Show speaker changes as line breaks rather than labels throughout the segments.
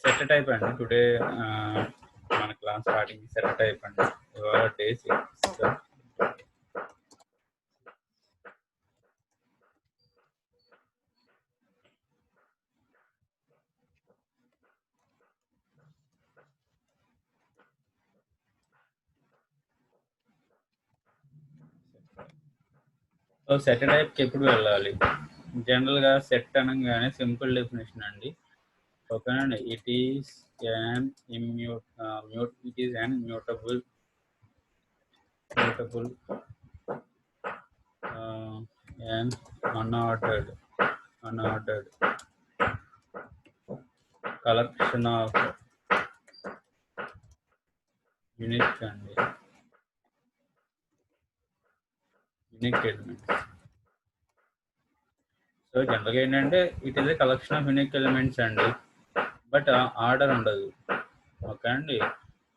Set type అండి. Today మన class starting set type అండి. ఇవాళ డే 6. సో సెట్ టైప్కి ఎప్పుడు వెళ్ళాలి? జనరల్గా సెట్ అనగానే సింపుల్ డెఫినేషన్ అండి. ఓకేనండి. It is an immutable an unordered collection of unique elements. So జనరల్గా ఏంటంటే it is a collection of unique elements అండి, బట్ ఆర్డర్ ఉండదు. ఓకే అండి.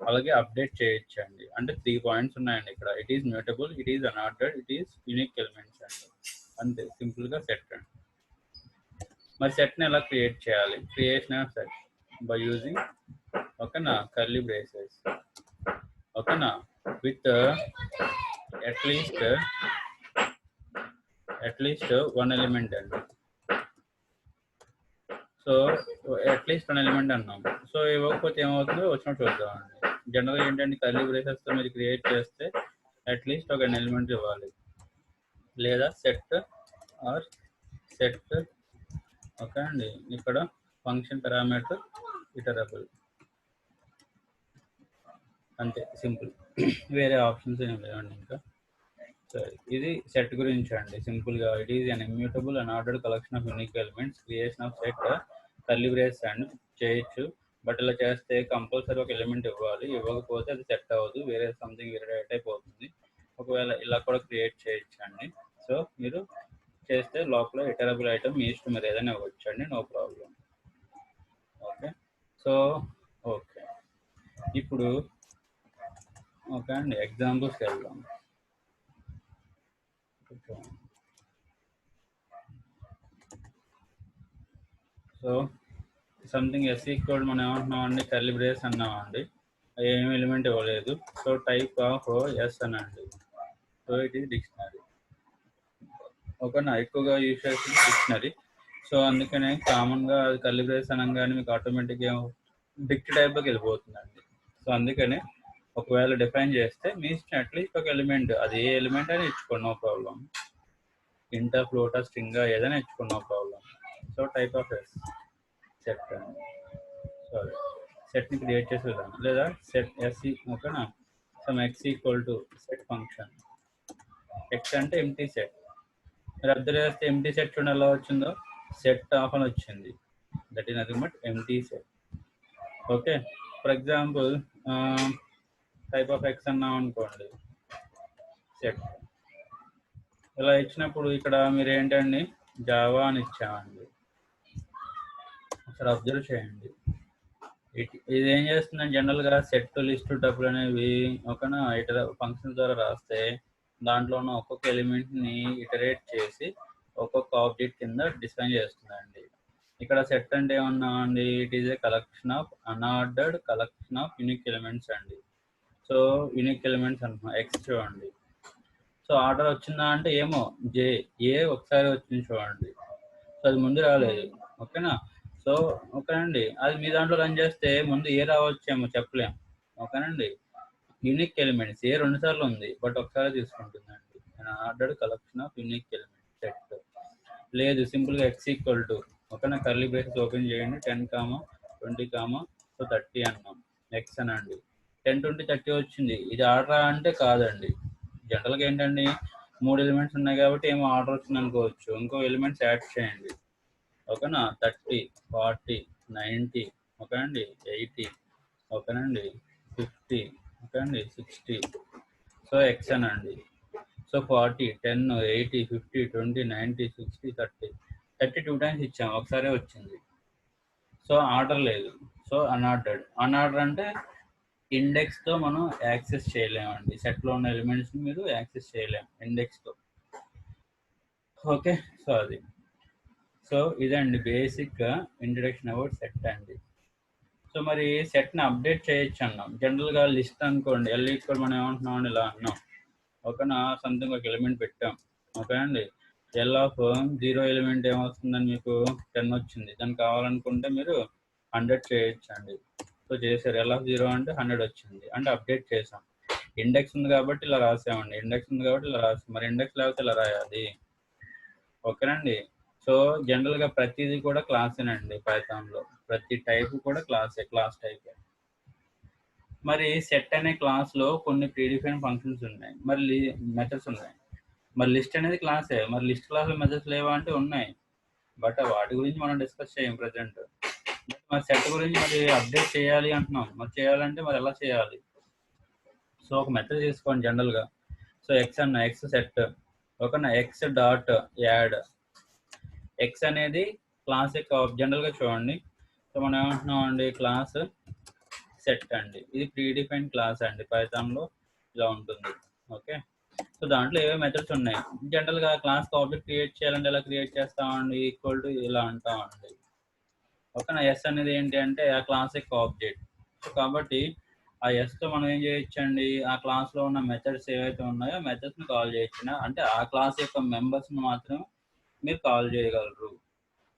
అలాగే అప్డేట్ చేయొచ్చు అండి. అంటే 3 పాయింట్స్ ఉన్నాయండి ఇక్కడ. It is mutable, it is unordered, it is unique elements అండి. అంతే సింపుల్గా సెట్ అండి. మరి సెట్ని ఎలా క్రియేట్ చేయాలి? Creation of set by using ఓకేనా కర్లీ బ్రేసెస్. ఓకేనా, విత్ అట్లీస్ట్ వన్ ఎలిమెంట్ అండి. సో అట్లీస్ట్ వన్ ఎలిమెంట్ అన్నాం. సో ఇవ్వకపోతే ఏమవుతుందో వచ్చినట్టు చూద్దామండి. జనరల్గా ఏంటంటే కర్లీ బ్రేసెస్తో మీరు క్రియేట్ చేస్తే అట్లీస్ట్ ఒక ఎలిమెంట్ ఇవ్వాలి, లేదా సెట్ ఆర్ సెట్. ఓకే అండి. ఇక్కడ ఫంక్షన్ పారామీటర్ ఇటరబుల్, అంతే సింపుల్. వేరే ఆప్షన్స్ ఏం లేవండి ఇంకా. సరే, ఇది సెట్ గురించి అండి సింపుల్గా. It is an immutable and ordered collection of unique elements. Creation of set curly brace and చేయొచ్చు, బట్ ఇలా చేస్తే కంపల్సరీ ఒక ఎలిమెంట్ ఇవ్వాలి. ఇవ్వకపోతే అది సెట్ అవ్వదు, వేరే సంథింగ్ వేరే టైప్ అవుతుంది. ఒకవేళ ఇలా కూడా క్రియేట్ చేయొచ్చు అండి. సో మీరు చేస్తే లోపల ఇటరబుల్ ఐటమ్ మీ ఇష్టం, మీరు ఏదైనా ఇవ్వచ్చు అండి, no problem. Okay. So okay, ఇప్పుడు ఓకే అండి ఎగ్జాంపుల్స్కి వెళ్దాం. సో సంథింగ్ ఎస్ ఈక్వల్ మనం ఏమంటున్నాం అండి, కర్లీ బ్రేస్ అన్నామండి. ఏం ఎలిమెంట్ ఇవ్వలేదు. సో టైప్ ఆఫ్ ఎస్ అనండి. So it is dictionary. ఓకేనా, ఎక్కువగా యూజ్ చేస్తుంది డిక్షనరీ. సో అందుకనే కామన్గా అది కర్లీ బ్రేస్ అనగానే మీకు ఆటోమేటిక్గా డిక్ట్ టైప్లోకి వెళ్ళిపోతుందండి. సో అందుకనే ఒకవేళ డిఫైన్ చేస్తే మీ ఇష్టం అట్లీస్ట్ ఒక ఎలిమెంట్, అది ఏ ఎలిమెంట్ అయినా ఇచ్చుకోండి, నో ప్రాబ్లం. ఇంటా ఫ్లోటా స్ట్రింగా ఏదైనా ఇచ్చుకోండి, no problem. So type of s set అండి. సారీ, సెట్ని క్రియేట్ చేసే విధానం, లేదా సెట్ ఎస్ ఓకేనా. Some x equal to set function. X అంటే ఎంటీ సెట్. మీరు అబ్జర్వ్ చేస్తే ఎంటీ సెట్ చూడండి ఎలా వచ్చిందో, సెట్ ఆఫ్ అని వచ్చింది. That is nothing but empty set. Okay. For example type of x అన్నాం అనుకోండి, సెట్. ఇలా ఇచ్చినప్పుడు ఇక్కడ మీరు ఏంటండి జావా అని ఇచ్చామండి. ఒకసారి అబ్జర్వ్ చేయండి. ఇది ఏం చేస్తుందంటే జనరల్గా సెట్ లిస్ట్ టపుల్ అనేవి ఓకేనా ఫంక్షన్ ద్వారా రాస్తే దాంట్లో ఉన్న ఒక్కొక్క ఎలిమెంట్ని ఇటరేట్ చేసి ఒక్కొక్క ఆబ్జెక్ట్ కింద డిఫైన్ చేస్తుందండి. ఇక్కడ సెట్ అంటే ఏమన్నా అండి, it is a collection of unordered collection of unique elements అండి. సో యూనిక్ ఎలిమెంట్స్ అంటున్నాం. ఎక్స్ చూడండి. సో ఆర్డర్ వచ్చిందా అంటే ఏమో ఏ ఒకసారి వచ్చింది చూడండి. సో అది ముందు రాలేదు. ఓకేనా. సో ఓకేనండి, అది మీ దాంట్లో రన్ చేస్తే ముందు ఏ రావచ్చేమో చెప్పలేం. ఓకేనండి. యూనిక్ ఎలిమెంట్స్ ఏ 2 సార్లు ఉంది, బట్ ఒకసారి తీసుకుంటుందండి. Ordered collection of unique elements set. లేదు, సింపుల్గా ఎక్స్ ఈక్వల్ టు ఓకేనా కర్లీ బ్రేసెస్ ఓపెన్ చేయండి. 10, 20, సో 30 అన్నాం. ఎక్స్ అనండి. 10, 20, 30 వచ్చింది. ఇది ఆర్డర్ అంటే కాదండి. జనరల్గా ఏంటండి 3 ఎలిమెంట్స్ ఉన్నాయి కాబట్టి ఏమో ఆర్డర్ వచ్చింది అనుకోవచ్చు. ఇంకో ఎలిమెంట్స్ యాడ్ చేయండి. ఓకేనా. 30, 40, 90 ఓకేనండి. 80 ఓకేనండి. 50 ఓకేనండి. 60. సో ఎక్స్ అనండి. సో 40, 10, 80, 50, 20, 90, 60, 30. 32 టైమ్స్ ఇచ్చాము, ఒకసారి వచ్చింది. సో ఆర్డర్ లేదు. సో అన్ఆర్డర్ అంటే ఇండెక్స్తో మనం యాక్సెస్ చేయలేమండి. సెట్లో ఉన్న ఎలిమెంట్స్ని మీరు యాక్సెస్ చేయలేము ఇండెక్స్తో. ఓకే. సో అది. సో ఇదండి బేసిక్గా ఇంట్రడక్షన్ అబౌట్ సెట్ అండి. సో మరి సెట్ని అప్డేట్ చేయొచ్చు అన్నాం. జనరల్గా లిస్ట్ అనుకోండి, ఎల్ ఈక్వల్ మనం ఏమంటున్నాం అండి, ఇలా అన్నాం. ఓకేనా, సంథింగ్ ఒక ఎలిమెంట్ పెట్టాం. ఓకే అండి, ఎల్ ఆఫ్ 0 ఎలిమెంట్ ఏమొస్తుందని మీకు 10 వచ్చింది. దానికి కావాలనుకుంటే మీరు 100 చేయొచ్చు అండి. సో చేశారు, ఎల్ ఆఫ్ 0 అంటే 100 వచ్చింది, అంటే అప్డేట్ చేసాం. ఇండెక్స్ ఉంది కాబట్టి ఇలా రాసామండి, ఇండెక్స్ ఉంది కాబట్టి ఇలా రాసాం. మరి ఇండెక్స్ లేకపోతే ఇలా రాయాలి. ఓకేనండి. సో జనరల్గా ప్రతిదీ కూడా క్లాసేనండి పైథాన్లో, ప్రతి టైప్ కూడా క్లాసే, క్లాస్ టైప్. మరి సెట్ అనే క్లాస్లో కొన్ని ప్రీడిఫైన్ ఫంక్షన్స్ ఉన్నాయి, మరి మెథడ్స్ ఉన్నాయి. మరి లిస్ట్ అనేది క్లాసే, మరి లిస్ట్ క్లాస్లో మెథడ్స్ లేవా అంటే ఉన్నాయి, బట్ వాటి గురించి మనం డిస్కస్ చేయం ప్రజెంట్. మరి సెట్ గురించి మరి అప్డేట్ చేయాలి అంటున్నాం, మరి చేయాలంటే మరి ఎలా చేయాలి? సో ఒక మెథడ్ తీసుకోండి జనరల్గా. సో ఎక్స్ అన్న, ఎక్స్ సెట్, ఓకేనా, ఎక్స్ డాట్ యాడ్. ఎక్స్ అనేది క్లాస్ యొక్క జనరల్గా చూడండి. సో మనం ఏమంటున్నాం అండి, క్లాస్ సెట్ అండి, ఇది ప్రీడిఫైన్ క్లాస్ అండి, పైథాన్లో ఇలా ఉంటుంది. ఓకే, సో దాంట్లో ఏవో మెథడ్స్ ఉన్నాయి. జనరల్గా క్లాస్ ఆబ్జెక్ట్ క్రియేట్ చేయాలంటే ఎలా క్రియేట్ చేస్తామండి, ఈక్వల్ టు ఇలా అంటామండి. ఓకేనా, ఎస్ అనేది ఏంటి అంటే ఆ క్లాస్ యొక్క ఆబ్జెక్ట్. సో కాబట్టి ఆ ఎస్తో మనం ఏం చేయొచ్చండి, ఆ క్లాస్లో ఉన్న మెథడ్స్ ఏవైతే ఉన్నాయో మెథడ్స్ని కాల్ చేయొచ్చునా, అంటే ఆ క్లాస్ యొక్క మెంబర్స్ని మాత్రం మీరు కాల్ చేయగలరు.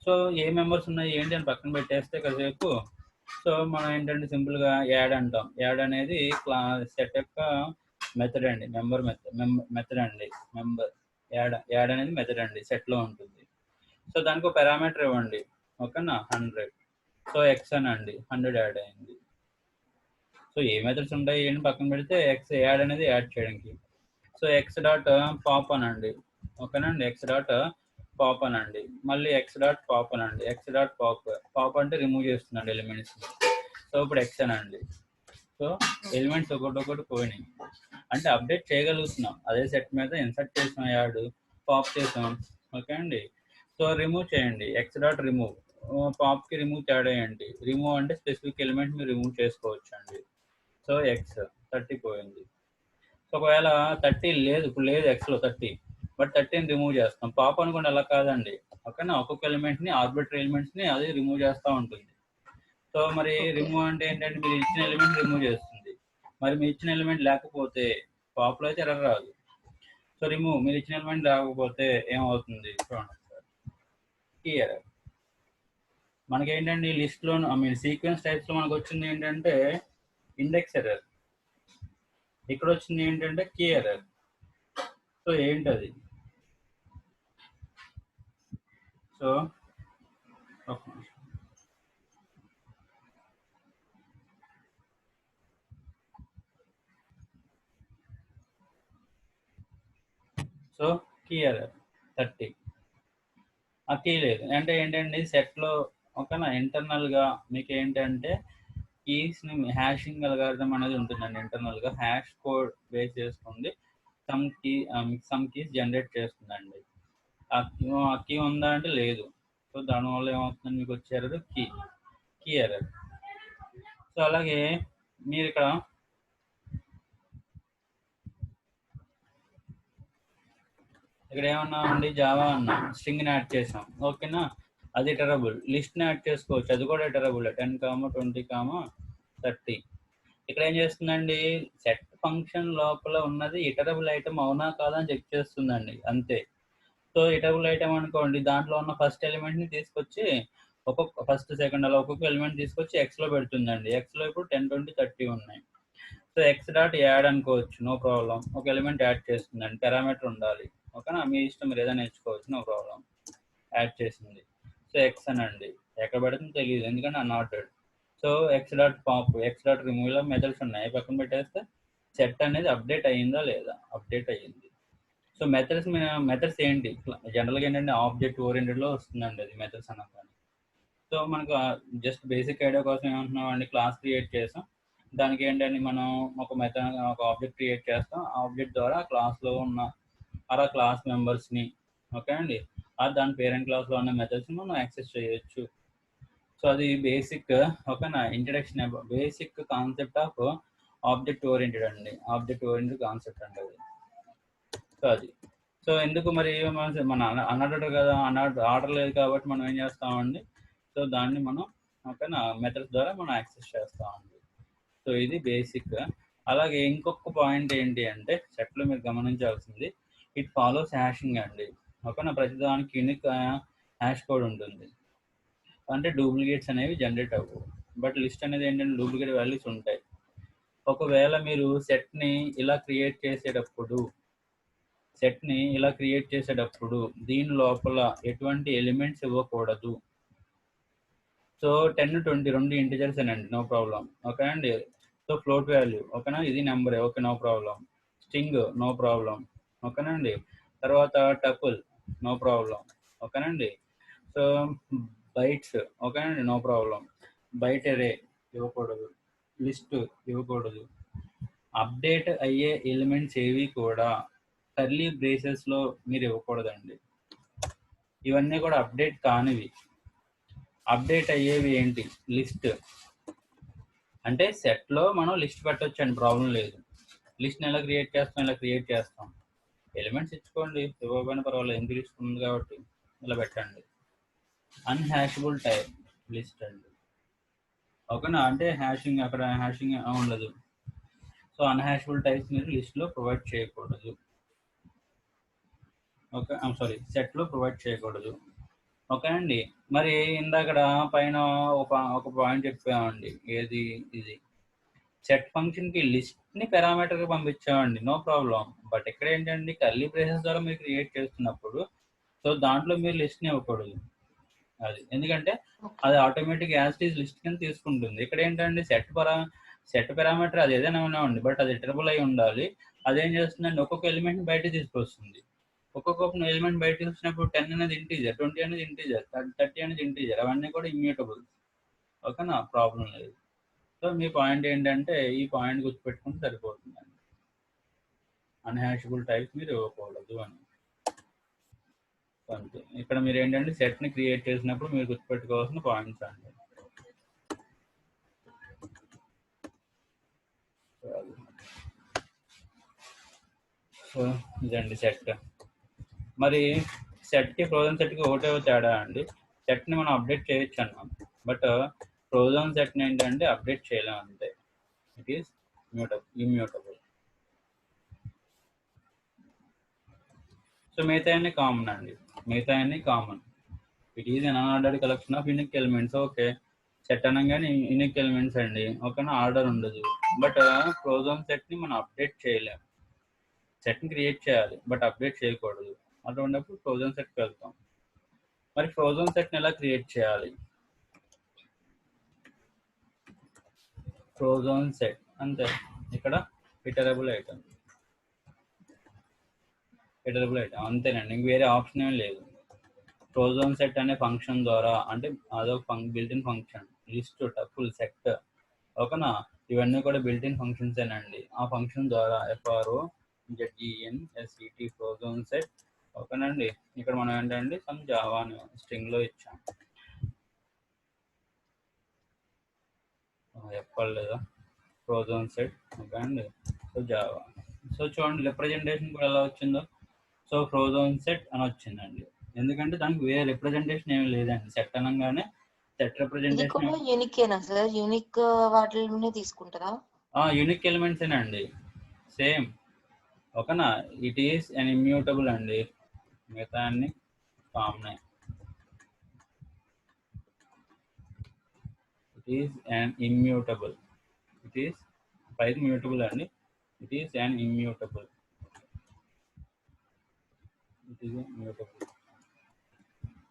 సో ఏ మెంబర్స్ ఉన్నాయి ఏంటి అని పక్కన పెట్టేస్తే కాసేపు, సో మనం ఏంటంటే సింపుల్గా యాడ్ అంటాం. యాడ్ అనేది సెట్ యొక్క మెథడ్ అండి, మెథడ్ అండి, మెంబర్. యాడ్ అనేది మెథడ్ అండి, సెట్లో ఉంటుంది. సో దానికి ఒక పారామీటర్ ఇవ్వండి, ఓకేనా, 100. సో ఎక్స్ అని అండి, 100 యాడ్ అయింది. సో ఏ మెథడ్స్ ఉంటాయి ఏంటి పక్కన పెడితే ఎక్స్ యాడ్ అనేది యాడ్ చేయడానికి. సో ఎక్స్ డాట్ పాప్ అనండి, ఓకేనండి, ఎక్స్ డాట్ పాప్ అనండి, మళ్ళీ ఎక్స్ డాట్ పాప్ అనండి, ఎక్స్ డాట్ పాప్ అంటే రిమూవ్ చేస్తుందండి ఎలిమెంట్స్. సో ఇప్పుడు ఎక్స్ అనండి. సో ఎలిమెంట్స్ ఒకటి పోయినాయి, అంటే అప్డేట్ చేయగలుగుతున్నాం. అదే సెట్ మీద ఇన్సర్ట్ చేసాం, యాడ్ పాప్ చేసాం. ఓకే అండి, సో రిమూవ్ చేయండి, ఎక్స్ డాట్ రిమూవ్, పాప్కి రిమూవ్ తేడా ఏంటి, రిమూవ్ అంటే స్పెసిఫిక్ ఎలిమెంట్ మీరు రిమూవ్ చేసుకోవచ్చు అండి. సో ఎక్స్ 30 పోయింది. సో ఒకవేళ 30 లేదు, ఇప్పుడు లేదు ఎక్స్లో 30, బట్ 30ని రిమూవ్ చేస్తాం. పాప్ అనుకోండి అలా కాదండి, ఓకేనా, ఒక్కొక్క ఎలిమెంట్ని, ఆర్బిటరీ ఎలిమెంట్స్ని అది రిమూవ్ చేస్తూ ఉంటుంది. సో మరి రిమూవ్ అంటే ఏంటంటే మీరు ఇచ్చిన ఎలిమెంట్ రిమూవ్ చేస్తుంది. మరి మీ ఇచ్చిన ఎలిమెంట్ లేకపోతే పాప్లో అయితే ఎర్రర్ రాదు. సో రిమూవ్, మీరు ఇచ్చిన ఎలిమెంట్ లేకపోతే ఏమవుతుంది చూడండి సార్, కీ ఎర్రర్. మనకి ఏంటంటే లిస్ట్లో సీక్వెన్స్ టైప్స్లో మనకు వచ్చింది ఏంటంటే ఇండెక్స్ ఎర్రర్, ఇక్కడ వచ్చింది ఏంటంటే కీ ఎర్రర్. సో ఏంటది, సో సో కీ ఎర్రర్ 30, ఆ కీ లేదు అంటే ఏంటండి సెట్లో, ఓకేనా, ఇంటర్నల్గా మీకు ఏంటంటే కీస్ని హ్యాషింగ్ అల్గారిథం అనేది ఉంటుందండి. ఇంటర్నల్గా హ్యాష్ కోడ్ బేస్ చేసుకుంది సమ్ కీస్ జనరేట్ చేస్తుందండి. ఆ కీ ఉందా అంటే లేదు. సో దానివల్ల ఏమవుతుందని మీకు వచ్చారు కీ ఎర్రర్. సో అలాగే మీరు ఇక్కడ ఏమన్నామండి, జావా అన్నాం, స్ట్రింగ్ని యాడ్ చేసాం, ఓకేనా, అది ఇటరబుల్. లిస్ట్ని యాడ్ చేసుకోవచ్చు, అది కూడా ఇటరబుల్, 10, 20, 30. ఇక్కడ ఏం చేస్తుందండి, సెట్ ఫంక్షన్ లోపల ఉన్నది ఇటరబుల్ ఐటమ్ అవునా కాదా అని చెక్ చేస్తుందండి, అంతే. సో ఇటరబుల్ ఐటమ్ అనుకోండి, దాంట్లో ఉన్న ఫస్ట్ ఎలిమెంట్ని తీసుకొచ్చి ఒక్కొక్క ఫస్ట్ సెకండ్ అలా ఒక్కొక్క ఎలిమెంట్ తీసుకొచ్చి ఎక్స్లో పెడుతుందండి. ఎక్స్లో ఇప్పుడు 10, 20, 30 ఉన్నాయి. సో ఎక్స్ డాట్ యాడ్ అనుకోవచ్చు, నో ప్రాబ్లం, ఒక ఎలిమెంట్ యాడ్ చేస్తుందండి, పారామీటర్ ఉండాలి, ఓకేనా, మీ ఇష్టం, మీరు ఏదైనా ఎంచుకోవచ్చు, నో ప్రాబ్లం. యాడ్ చేసింది. సో ఎక్స్ అనండి, ఎక్కడ పెడుతుందో తెలియదు ఎందుకంటే unordered. So X dot pop, X dot remove, ఇలా మెథడ్స్ ఉన్నాయి, పక్కన పెట్టేస్తే సెట్ అనేది అప్డేట్ అయ్యిందా లేదా, అప్డేట్ అయ్యింది. సో మెథడ్స్ ఏంటి, జనరల్గా ఏంటంటే ఆబ్జెక్ట్ ఓరియంటెడ్లో వస్తుందండి అది మెథడ్స్ అనగానే. సో మనకు జస్ట్ బేసిక్ ఐడియా కోసం ఏమంటున్నాం అండి, క్లాస్ క్రియేట్ చేసాం, దానికి ఏంటంటే మనం ఒక ఆబ్జెక్ట్ క్రియేట్ చేస్తాం, ఆ ఆబ్జెక్ట్ ద్వారా క్లాస్లో ఉన్న అలా క్లాస్ మెంబర్స్ని, ఓకే అండి, దాని పేరెంట్ క్లాస్లో ఉన్న మెథడ్స్ని మనం యాక్సెస్ చేయొచ్చు. సో అది బేసిక్, ఓకేనా, introduction, basic concept of object oriented అండి, ఆబ్జెక్ట్ ఓరియంటెడ్ కాన్సెప్ట్ అండి అది. సో అది, సో ఎందుకు మరి మన అన్నాడు కదా, ఆర్డర్ లేదు కాబట్టి మనం ఏం చేస్తామండి, సో దాన్ని మనం ఓకేనా మెథడ్స్ ద్వారా మనం యాక్సెస్ చేస్తామండి. సో ఇది బేసిక్. అలాగే ఇంకొక పాయింట్ ఏంటి అంటే సెట్లో మీరు గమనించాల్సింది ఇట్ ఫాలోస్ హ్యాషింగ్ అండి. ఓకేనా ప్రతిదానికి యూనిక్ హ్యాష్ కోడ్ ఉంటుంది. అంటే డూప్లికేట్స్ అనేవి జనరేట్ అవ్వవు. బట్ లిస్ట్ అనేది ఏంటంటే డూప్లికేట్ వాల్యూస్ ఉంటాయి. ఒకవేళ మీరు సెట్ని ఇలా క్రియేట్ చేసేటప్పుడు దీని లోపల ఎటువంటి ఎలిమెంట్స్ ఇవ్వకూడదు. సో 10, 20 రెండు ఇంటిజర్స్ అండి, నో ప్రాబ్లం. ఓకే అండి. సో ఫ్లోట్ వాల్యూ ఓకేనా, ఇది నెంబరే, okay no problem. String no problem, ఓకేనండి. తర్వాత టపుల్ నో ప్రాబ్లం, ఓకేనండి. సో బైట్స్ ఓకేనండి, నో ప్రాబ్లం. బైట్ అరే ఇవ్వకూడదు, లిస్ట్ ఇవ్వకూడదు. అప్డేట్ అయ్యే ఎలిమెంట్స్ ఏవి కూడా కర్లీ బ్రేసెస్లో మీరు ఇవ్వకూడదండి. ఇవన్నీ కూడా అప్డేట్ కానివి. అప్డేట్ అయ్యేవి ఏంటి, లిస్ట్ అంటే సెట్లో మనం లిస్ట్ పెట్టవచ్చు అండి, ప్రాబ్లం లేదు. లిస్ట్ని ఎలా క్రియేట్ చేస్తాం, ఎలిమెంట్స్ ఇచ్చుకోండి, ఇవ్వకపోయినా పర్వాలేదు, ఎందుకు లిస్ట్ ఉంది కాబట్టి ఇలా పెట్టండి. అన్హ్యాషబుల్ టైప్ లిస్ట్ అండి, ఓకేనా. అంటే హ్యాషింగ్, అక్కడ హ్యాషింగ్ ఉండదు. సో అన్హ్యాషబుల్ టైప్స్ మీరు లిస్ట్లో ప్రొవైడ్ చేయకూడదు. ఓకే, సెట్లో ప్రొవైడ్ చేయకూడదు. ఓకే అండి. మరి ఇందాకడ పైన ఒక పాయింట్ చెప్పామండి, ఏది ఇది సెట్ ఫంక్షన్కి లిస్ట్ని పారామీటర్కి పంపించామండి, నో ప్రాబ్లం. బట్ ఇక్కడ ఏంటండి కర్లీ బ్రేసెస్ ద్వారా మీరు క్రియేట్ చేస్తున్నప్పుడు సో దాంట్లో మీరు లిస్ట్ని ఇవ్వకూడదు. అది ఎందుకంటే అది ఆటోమేటిక్ యాజ్ ఈజ్ లిస్ట్ కింద తీసుకుంటుంది. ఇక్కడ ఏంటంటే సెట్ పారామీటర్ అది ఏదైనా ఉండి బట్ అది ఇటరబుల్ అయి ఉండాలి. అదేం చేస్తుందండి, ఒక్కొక్క ఎలిమెంట్ బయట తీసుకొస్తుంది. ఒక్కొక్క ఎలిమెంట్ బయట వచ్చినప్పుడు 10 అనేది ఇంటీజర్, 20 అనేది ఇంటీజర్, 30 అనేది ఇంటీజర్, అవన్నీ కూడా ఇమ్యూటబుల్. ఓకేనా, ప్రాబ్లం లేదు. సో మీ పాయింట్ ఏంటంటే ఈ పాయింట్ గుర్తుపెట్టుకుంటే సరిపోతుందండి, అన్హ్యాషబుల్ టైప్స్ మీరు ఇవ్వకూడదు అని. అంతే. ఇక్కడ మీరు ఏంటంటే సెట్ని క్రియేట్ చేసినప్పుడు మీరు గుర్తుపెట్టుకోవాల్సిన పాయింట్స్ అండి. సో ఇదండి సెట్. మరి సెట్కి ఫ్రోజన్ సెట్కి ఒకటే తేడా అండి, సెట్ని మనం అప్డేట్ చేయొచ్చు అన్నాం, బట్ ఫ్రోజన్ సెట్ని ఏంటంటే అప్డేట్ చేయలేము అంతే. It is immutable. సో మిగతా అన్ని కామన్ అండి, common. It is an unordered collection of unique elements. Okay, set అనగానే యూనిక్ ఎలిమెంట్స్ అండి, ఓకేనా, ఆర్డర్ ఉండదు. బట్ ఫ్రోజన్ సెట్ని మనం అప్డేట్ చేయలేము. సెట్ని క్రియేట్ చేయాలి బట్ అప్డేట్ చేయకూడదు. అటువంటిప్పుడు ఫ్రోజన్ సెట్కి వెళ్తాం. మరి ఫ్రోజన్ సెట్ని ఎలా క్రియేట్ చేయాలి, ఫ్రోజన్ సెట్ అంతే. ఇక్కడ ఇటరబుల్ ఐటమ్ అంతేనండి, ఇంక వేరే ఆప్షన్ ఏం లేదు. ఫ్రోజన్ సెట్ అనే ఫంక్షన్ ద్వారా, అంటే అదొక built-in function, list, tuple, set, ఓకేనా, ఇవన్నీ కూడా బిల్ట్-ఇన్ ఫంక్షన్స్ ఏనండి. ఆ ఫంక్షన్ ద్వారా FROZENSET ఫ్రోజన్ సెట్, ఓకేనండి. ఇక్కడ మనం ఏంటంటే సమ్ జావా స్ట్రింగ్ లో ఇచ్చాం, చెప్పలేదా, ఫ్రోజన్ సెట్, ఓకే అండి. So Java. సో చూడండి రిప్రజెంటేషన్ కూడా ఎలా వచ్చిందో. సో ఫ్రోజన్ సెట్ అని వచ్చిందండి, ఎందుకంటే దానికి వేరే రిప్రజెంటేషన్ ఏమి లేదండి. సెట్ అనగానే సెట్ రిప్రజెంటేషన్
యూనికేనా సార్, యూనిక్ వాటిని తీసుకుంటారా?
యూనిక్ ఎలిమెంట్స్ ఏనండి, సేమ్, ఓకేనా. ఇట్ ఈస్ అన్ ఇమ్యూటబుల్ అండి, మిగతా అన్ని common. It is an immutable, it is పైకి మ్యూటబుల్ అండి, it is an immutable,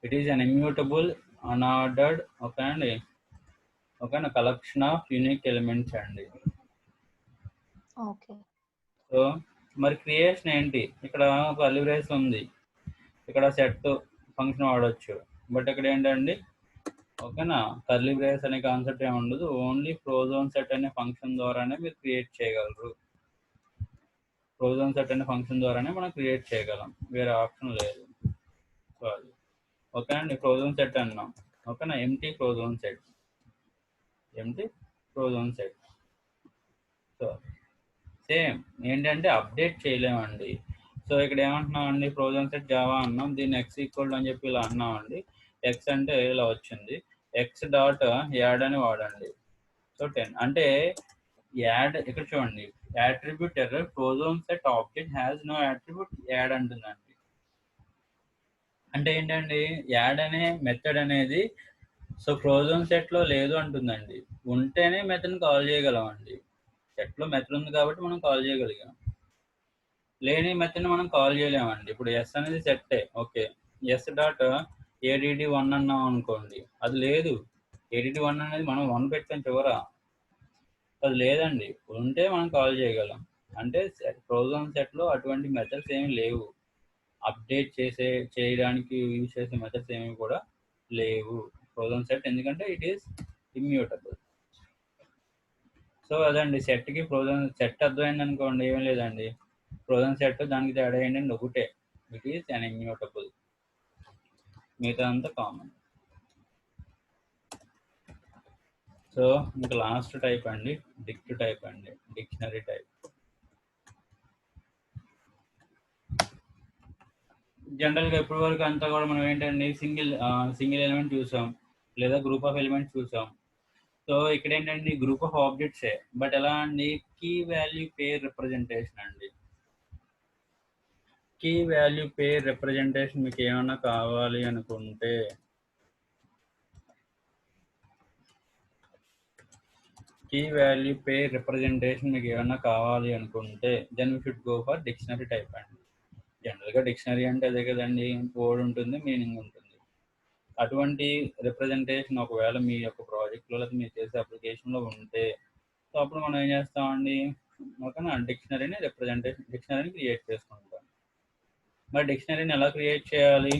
it is an immutable unordered, okay అండి, ఓకేనా, కలెక్షన్ ఆఫ్ యూనిక్ ఎలిమెంట్స్ అండి.
ఓకే.
సో మరి క్రియేషన్ ఏంటి, ఇక్కడ కర్లీ బ్రేస్ ఉంది, ఇక్కడ సెట్ ఫంక్షన్ వాడచ్చు, బట్ ఇక్కడ ఏంటండి, ఓకేనా, కర్లీ బ్రేస్ అనే కాన్సెప్ట్ ఏమి ఉండదు. ఓన్లీ ఫ్రోజన్ సెట్ అనే ఫంక్షన్ ద్వారానే మీరు క్రియేట్ చేయగలరు. ఫ్రోజన్ సెట్ అనే ఫంక్షన్ ద్వారానే మనం క్రియేట్ చేయగలం, వేరే ఆప్షన్ లేదు. సో అది ఓకే అండి, ఫ్రోజన్ సెట్ అన్నాం, ఓకేనా. Empty frozen set. So same ఏంటంటే అప్డేట్ చేయలేమండి. సో ఇక్కడ ఏమంటున్నాం అండి, ఫ్రోజన్ సెట్ జావా అన్నాం, దీన్ని X ఈక్వల్ అని చెప్పి ఇలా అన్నామండి. X అంటే ఇలా వచ్చింది, ఎక్స్ డాట్ యాడ్ అని వాడండి. సో 10 అంటే యాడ్ ఇక్కడ చూడండి, attribute error frozen set object has no attribute add అంటుందండి. అంటే ఏంటండి, యాడ్ అనే మెథడ్ అనేది సో ప్రోజోన్ సెట్ లో లేదు అంటుందండి. ఉంటేనే మెథడ్ కాల్ చేయగలమండి. సెట్ లో మెథడ్ ఉంది కాబట్టి మనం కాల్ చేయగలిగాం. లేని మెథడ్ మనం కాల్ చేయలేమండి. ఇప్పుడు ఎస్ అనేది సెట్టే, ఓకే, ఎస్ డాట్ ఏడిడి 1 అన్నాం అనుకోండి, అది లేదు. ఏడిడి 1 అనేది మనం 1 పెట్టాం చివర, అది లేదండి. ఉంటే మనం కాల్ చేయగలం. అంటే ప్రోజోన్ సెట్ లో అటువంటి మెథడ్స్ ఏమి లేవు. అప్డేట్ చేయడానికి యూజ్ చేసే మెథడ్స్ ఏమి కూడా లేవు ప్రోజోన్ సెట్, ఎందుకంటే ఇట్ ఈస్ ఇమ్యూటబుల్. సో అదండి, సెట్ కి ప్రోజోన్ సెట్ అర్థమైంది అనుకోండి, ఏం లేదండి. ప్రోజోన్ సెట్ దానికి తేడా ఏంటంటే ఒకటే, ఇట్ ఈస్ అన్ ఇమ్యూటబుల్, మిగతా అంతా కామన్. సో ఇంకా లాస్ట్ టైప్ అండి డిక్ట్ టైప్ అండి, డిక్షనరీ టైప్. జనరల్గా ఎప్పటి వరకు అంతా కూడా మనం ఏంటండి, సింగిల్ ఎలిమెంట్ చూసాం, లేదా గ్రూప్ ఆఫ్ ఎలిమెంట్స్ చూసాం. సో ఇక్కడ ఏంటంటే గ్రూప్ ఆఫ్ ఆబ్జెక్ట్సే, బట్ ఎలా అండి, కీ వాల్యూ పేర్ రిప్రజెంటేషన్ అండి. కీ వాల్యూ పేర్ రిప్రజెంటేషన్ మీకు ఏమన్నా కావాలి అనుకుంటే, కీ వాల్యూ పేర్ రిప్రజెంటేషన్ మీకు ఏమన్నా కావాలి అనుకుంటే then we should go for dictionary type అండి. జనరల్గా డిక్షనరీ అంటే అదే కదండి, కోడ్ ఉంటుంది, మీనింగ్ ఉంటుంది. అటువంటి రిప్రజెంటేషన్ ఒకవేళ మీ యొక్క ప్రాజెక్ట్లో లేదా మీరు చేసే అప్లికేషన్లో ఉంటే, సో అప్పుడు మనం ఏం చేస్తామండి, ఓకేనా, డిక్షనరీని క్రియేట్ చేసుకుంటాం. మరి డిక్షనరీని ఎలా క్రియేట్ చేయాలి,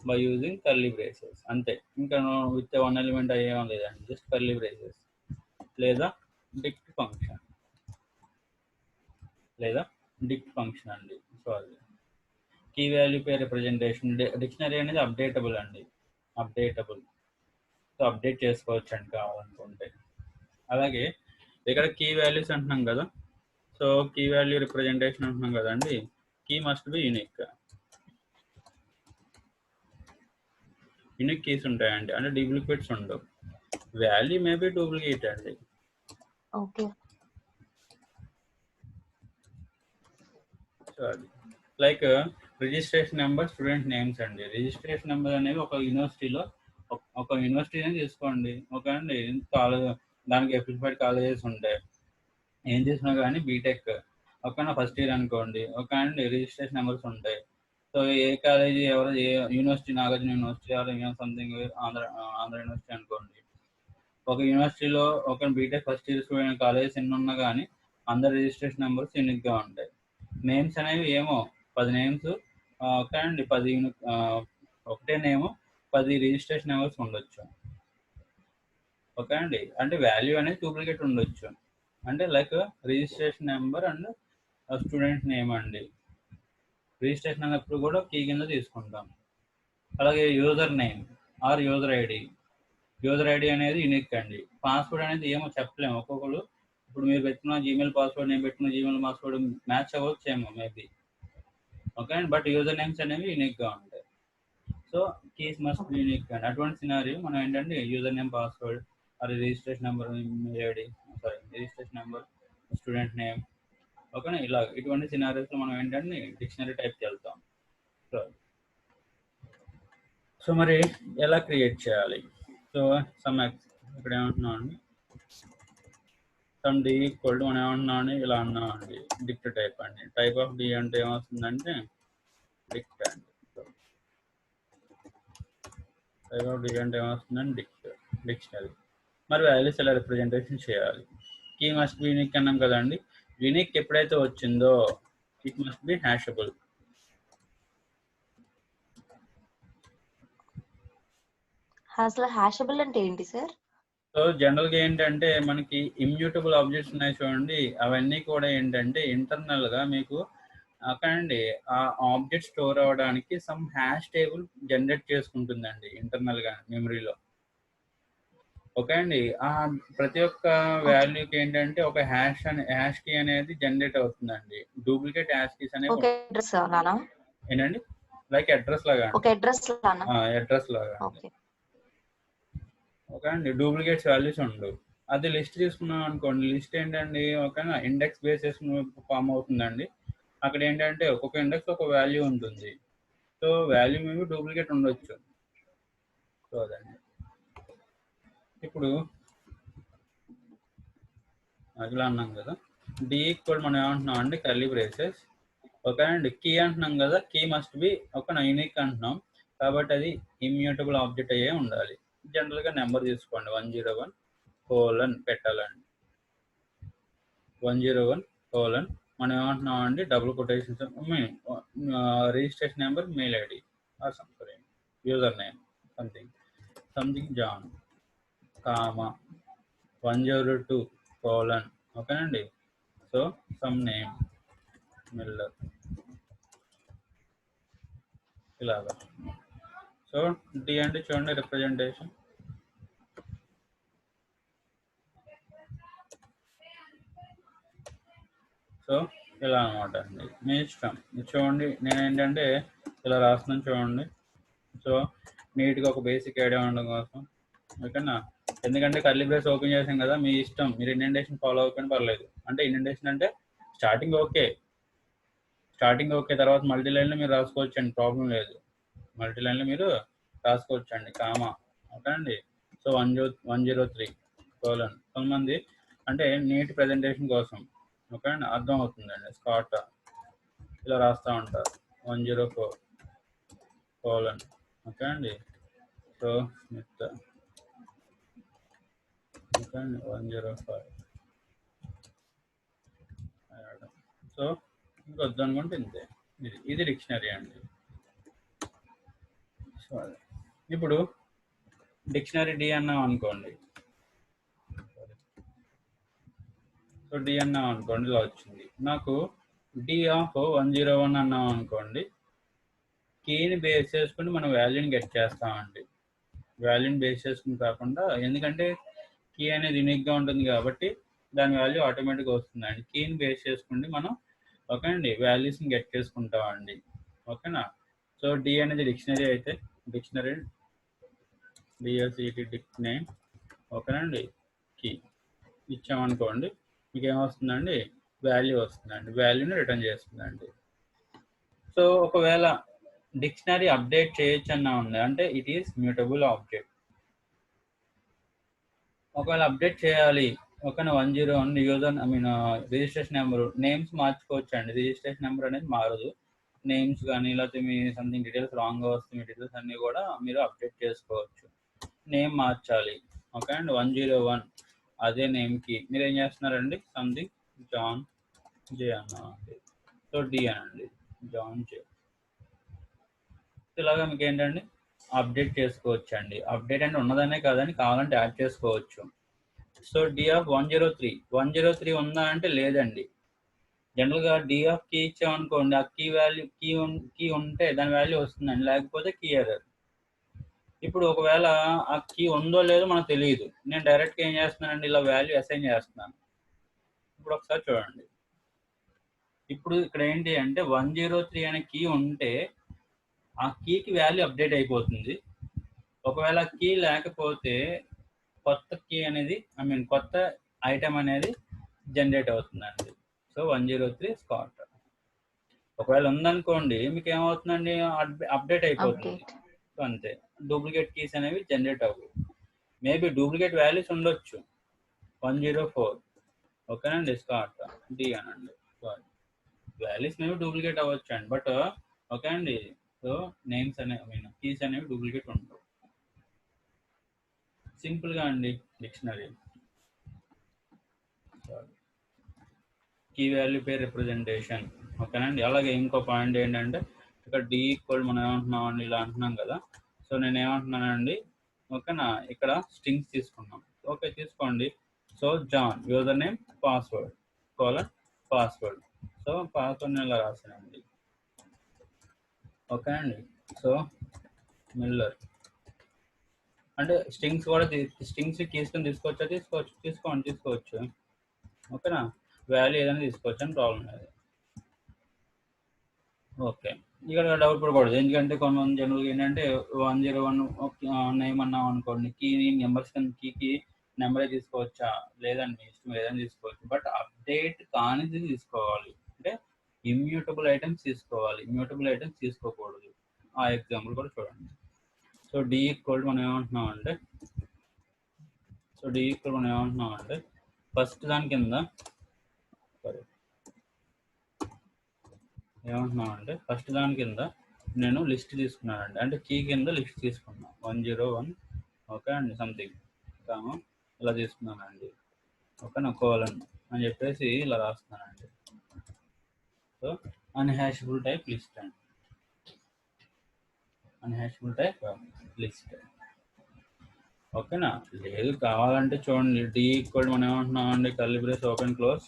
బై యూజింగ్ కర్లీ బ్రేసెస్ అంతే. ఇంకా విత్ 1 ఎలిమెంట్ అయ్యేం లేదండి, జస్ట్ కర్లీ బ్రేసెస్ లేదా డిక్ట్ ఫంక్షన్ అండి. సారీ, కీ వాల్యూ పేర్ రిప్రజెంటేషన్. డిక్షనరీ అనేది అప్డేటబుల్ అండి, సో అప్డేట్ చేసుకోవచ్చు అండి కావాలనుకుంటే. అలాగే ఇక్కడ కీ వాల్యూస్ అంటున్నాం కదా, సో కీ వాల్యూ రిప్రజెంటేషన్ అంటున్నాం కదండి, key must be unique keys ఉంటాయండి, అంటే డూప్లికేట్స్ ఉండవు. వాల్యూ మే బి డూప్లికేట్ అండి.
ఓకే.
సో అది like registration number, student names అండి. రిజిస్ట్రేషన్ నెంబర్ అనేది ఒక యూనివర్సిటీలో ఒక యూనివర్సిటీనే తీసుకోండి, ఓకే అండి. కాలేజ్, దానికి ఎఫిలియేటెడ్ కాలేజెస్ ఉంటాయి. ఏం చేసినా కానీ బీటెక్, ఓకేనా, ఫస్ట్ ఇయర్ అనుకోండి, ఓకే అండి, రిజిస్ట్రేషన్ నెంబర్స్ ఉంటాయి. సో ఏ కాలేజీ, ఏ university, Nagarjuna university or something Andhra university అనుకోండి. ఒక యూనివర్సిటీలో ఒక B Tech first year student colleges ఎన్ని ఉన్నా కానీ అందరు రిజిస్ట్రేషన్ నెంబర్స్ యూనిక్గా ఉంటాయి. నేమ్స్ అనేవి ఏమో 10 నేమ్స్, ఓకే అండి, 10 ఒకటే నేమ్ 10 రిజిస్ట్రేషన్ నెంబర్స్ ఉండొచ్చు, ఓకే అండి. అంటే వాల్యూ అనేది డూప్లికేట్ ఉండొచ్చు. అంటే like registration number and student name అండి. రిజిస్ట్రేషన్ అన్నప్పుడు కూడా కీ కింద తీసుకుంటాం. అలాగే user name or user ID అనేది యూనిక్ అండి. పాస్వర్డ్ అనేది ఏమో చెప్పలేము, ఒక్కొక్కరు ఇప్పుడు మీరు పెట్టిన జీమెయిల్ పాస్వర్డ్, నేను పెట్టిన జీమెయిల్ పాస్వర్డ్ మ్యాచ్ అవ్వచ్చేమో మేబీ, ఓకే అండి. బట్ యూజర్ నేమ్స్ అనేవి యూనిక్గా ఉంటాయి. So keys must be unique అండి. అటువంటి సినారియో మనం ఏంటంటే యూజర్ నేమ్, పాస్వర్డ్, అది registration number, registration number, student name, ఓకేనా, ఇలా ఇటువంటి సినారియోస్లో మనం ఏంటంటే డిక్షనరీ టైప్కి వెళ్తాం. సో మరి ఎలా క్రియేట్ చేయాలి? సో ఇక్కడ ఏమంటున్నాం అండి, సమ్ డి ఈక్వల్ టు మనం ఏమంటున్నాం అండి, ఇలా అన్నాం అండి, డిక్ట్ టైప్ అండి. టైప్ ఆఫ్ డి అంటే ఏమొస్తుందంటే డిక్ట్ అండి. టైప్ ఆఫ్ డి అంటే ఏమొస్తుందండి, డిక్షనరీ. మరి వాల్యూస్ ఎలా రిప్రజెంటేషన్ చేయాలి? కీ మస్ట్ బి యూనిక్ అన్నాం కదండి. యూనిక్ ఎప్పుడైతే వచ్చిందో ఇట్ మస్ట్ బి హ్యాషబుల్.
అసలు హ్యాషబుల్ అంటే ఏంటి సార్?
సో జనరల్గా ఏంటంటే మనకి ఇమ్యూటబుల్ ఆబ్జెక్ట్స్ ఉన్నాయి చూడండి, అవన్నీ కూడా ఏంటంటే ఇంటర్నల్గా మీకు అక్కడండి ఆ ఆబ్జెక్ట్ స్టోర్ అవ్వడానికి సమ్ హ్యాష్ టేబుల్ జనరేట్ చేసుకుంటుందండి ఇంటర్నల్గా మెమరీలో, ఓకే అండి. ప్రతి ఒక్క వాల్యూకి ఏంటంటే ఒక హ్యాష్ కీ అనేది జనరేట్ అవుతుందండి. డూప్లికేట్ హ్యాష్ కీస్ అనేవి ఏంటండి, లైక్ అడ్రస్ లాగా,
అడ్రస్ లాగా.
అడ్రస్ లాగా.
ఓకే.
ఓకే అండి. డూప్లికేట్స్ వాల్యూస్ ఉండవు. అది లిస్ట్ తీసుకున్నాం అనుకోండి. లిస్ట్ ఏంటండి ఓకేనా ఇండెక్స్ బేస్ చేసుకొని ఫార్మ్ అవుతుందండి. అక్కడ ఏంటంటే ఒక్కొక్క ఇండెక్స్ ఒక వాల్యూ ఉంటుంది. సో వాల్యూ మేబీ డూప్లికేట్ ఉండొచ్చు. సో అదండి. ఇప్పుడు ఇలా అన్నాం కదా, డి ఈక్వల్ మనం ఏమంటున్నాం అండి కర్లీ బ్రేసెస్ ఓకే అండి. కీ అంటున్నాం కదా, కీ మస్ట్ బి ఒక యూనిక్ అంటున్నాం కాబట్టి అది ఇమ్యూటబుల్ ఆబ్జెక్ట్ అయ్యే ఉండాలి. జనరల్గా నెంబర్ తీసుకోండి 101 పెట్టాలండి. 101 మనం ఏమంటున్నాం అండి double quotations registration number mail ID or something user name something John comma 102 ఓకేనండి. సో సమ్ నేమ్ మిల్లర్ ఇలాగా. సో డి అంటే చూడండి రిప్రజెంటేషన్. సో ఇలా అనమాట అండి, మీ ఇష్టం. చూడండి నేను ఏంటంటే ఇలా రాస్తున్నాను చూడండి. సో నీట్గా ఒక బేసిక్ ఐడియా ఉండడం కోసం ఓకేనా. ఎందుకంటే కర్లీ బ్రేస్ ఓపెన్ చేసాం కదా, మీ ఇష్టం, మీరు ఇండెంటేషన్ ఫాలో అవ్వకపోయినా పర్లేదు. అంటే ఇండెంటేషన్ అంటే స్టార్టింగ్ ఓకే తర్వాత మల్టీ లైన్లో మీరు రాసుకోవచ్చు అండి, ప్రాబ్లం లేదు. మల్టీ లైన్లో మీరు రాసుకోవచ్చు అండి కామా ఓకే అండి. సో 103 కొంతమంది అంటే నీట్ ప్రజెంటేషన్ కోసం ఓకే అండి అర్థం అవుతుందండి స్కాట్ ఇలా రాస్తూ ఉంటారు 104 ఓకే అండి. సో స్మిత్ ఓకే అండి 105. సో మీకు వద్దు అనుకుంటే ఇంతే. ఇది డిక్షనరీ అండి. సో ఇప్పుడు డిక్షనరీ డి అన్నాం అనుకోండి. సో డి అన్నాం అనుకోండి ఇలా వచ్చింది. నాకు డి ఆఫ్ 101 అన్నాం అనుకోండి. కీని బేస్ చేసుకుని మనం వాల్యూని గెట్ చేస్తామండి. వాల్యూని బేస్ చేసుకుని కాకుండా, ఎందుకంటే కీ అనేది యూనిక్గా ఉంటుంది కాబట్టి దాని వాల్యూ ఆటోమేటిక్గా వస్తుందండి. కీని బేస్ చేసుకుంటే మనం ఓకే అండి వాల్యూస్ని గెట్ చేసుకుంటామండి ఓకేనా. సో డి అనేది డిక్షనరీ అయితే డిక్షనరీ డిఎస్ఈటి డిక్ నేమ్ ఓకేనండి. కీ ఇచ్చామనుకోండి మీకు ఏమొస్తుందండి వాల్యూ వస్తుందండి, వాల్యూని రిటర్న్ చేస్తుందండి. సో ఒకవేళ డిక్షనరీ అప్డేట్ చేయొచ్చు అన్నా ఉంది అంటే ఇట్ ఈస్ మ్యూటబుల్ ఆబ్జెక్ట్. ఒకవేళ అప్డేట్ చేయాలి ఓకేనా 101 యూజర్ రిజిస్ట్రేషన్ నెంబర్ నేమ్స్ మార్చుకోవచ్చు అండి. రిజిస్ట్రేషన్ నెంబర్ అనేది మారదు. నేమ్స్ కానీ లేకపోతే మీ సంథింగ్ డీటెయిల్స్ రాంగ్గా వస్తే మీ డీటెయిల్స్ అన్నీ కూడా మీరు అప్డేట్ చేసుకోవచ్చు. నేమ్ మార్చాలి ఓకే అండి 101 అదే నేమ్కి మీరు ఏం చేస్తున్నారండి సంథింగ్ జాన్ జే అన్నామండి. సో డి అనండి జాన్ జే. ఇలాగా మీకు ఏంటండి అప్డేట్ చేసుకోవచ్చు అండి. అప్డేట్ అంటే ఉన్నదనే కాదని కావాలంటే యాడ్ చేసుకోవచ్చు. సో డి ఆఫ్ 103 ఉందా అంటే లేదండి. జనరల్గా డి ఆఫ్ కీ ఇచ్చామనుకోండి, ఆ కీ వాల్యూ కీ ఉంటే దాని వాల్యూ వస్తుందండి, లేకపోతే కీ ఎర్రర్. ఇప్పుడు ఒకవేళ ఆ కీ ఉందో లేదో మనకు తెలియదు. నేను డైరెక్ట్గా ఏం చేస్తున్నానండి ఇలా వాల్యూ అసైన్ చేస్తున్నాను. ఇప్పుడు ఒకసారి చూడండి. ఇప్పుడు ఇక్కడ ఏంటి అంటే 103 అనే కీ ఉంటే ఆ కీకి వాల్యూ అప్డేట్ అయిపోతుంది. ఒకవేళ కీ లేకపోతే కొత్త కీ అనేది కొత్త ఐటమ్ అనేది జనరేట్ అవుతుందండి. So 103 Scott. ఒకవేళ ఉందనుకోండి మీకు ఏమవుతుందండి అప్డేట్ అయిపోతుంది. సో అంతే, డూప్లికేట్ కీస్ అనేవి జనరేట్ అవ్వవు. మేబీ డూప్లికేట్ వాల్యూస్ ఉండొచ్చు 104 ఓకేనండి. స్కాట్ డి అనండి. వాల్యూస్ అనేవి డూప్లికేట్ అవ్వచ్చు అండి, బట్ ఓకే అండి. సో నేమ్స్ అనేవి కీస్ అనేవి డూప్లికేట్ ఉండవు. సింపుల్గా అండి డిక్షనరీ కీ వాల్యూ పేర్ రిప్రజెంటేషన్ ఓకేనండి. అలాగే ఇంకో పాయింట్ ఏంటంటే ఇక్కడ డి ఈక్వల్ మనం ఏమంటున్నాం అండి ఇలా అంటున్నాం కదా. సో నేను ఏమంటున్నానండి ఓకేనా, ఇక్కడ స్ట్రింగ్స్ తీసుకున్నాం. ఓకే తీసుకోండి. So John user name password password. So password ఇలా రాసానండి ఓకే అండి. సో మిల్లర్ అంటే స్ట్రింగ్స్ కూడా స్ట్రింగ్స్ తీసుకొని తీసుకోవచ్చు ఓకేనా. వాల్యూ ఏదైనా తీసుకోవచ్చు అని ప్రాబ్లం లేదు. ఓకే ఇక్కడ డౌట్ పడకూడదు, ఎందుకంటే కొంతమంది జనరల్గా ఏంటంటే 101 నేమ్ అన్నాం అనుకోండి, కీని నెంబర్స్ కీకి నెంబరే తీసుకోవచ్చా, లేదండి ఇష్టం ఏదైనా తీసుకోవచ్చు, బట్ అప్డేట్ కానిది తీసుకోవాలి, అంటే ఇమ్యూటబుల్ ఐటమ్స్ తీసుకోవాలి, ఇమ్యూటబుల్ ఐటమ్స్ తీసుకోకూడదు. ఆ ఎగ్జాంపుల్ కూడా చూడండి. సో డి ఈక్వల్ మనం ఏమంటున్నాం అంటే ఫస్ట్ దాని కింద నేను లిస్ట్ తీసుకున్నానండి, అంటే కీ కింద లిస్ట్ తీసుకున్నాను 101 ఓకే అండి సంథింగ్ ఇలా తీసుకున్నానండి, ఓకేనా కోలన్ అని చెప్పేసి ఇలా రాస్తున్నానండి. సో అన్హాషబుల్ టైప్ లిస్ట్ అండి, ఓకేనా. లేదు కావాలంటే చూడండి, డి ఈక్వల్ మనం ఏమంటున్నాం అండి, కర్లీ బ్రేస్ ఓపెన్ క్లోజ్,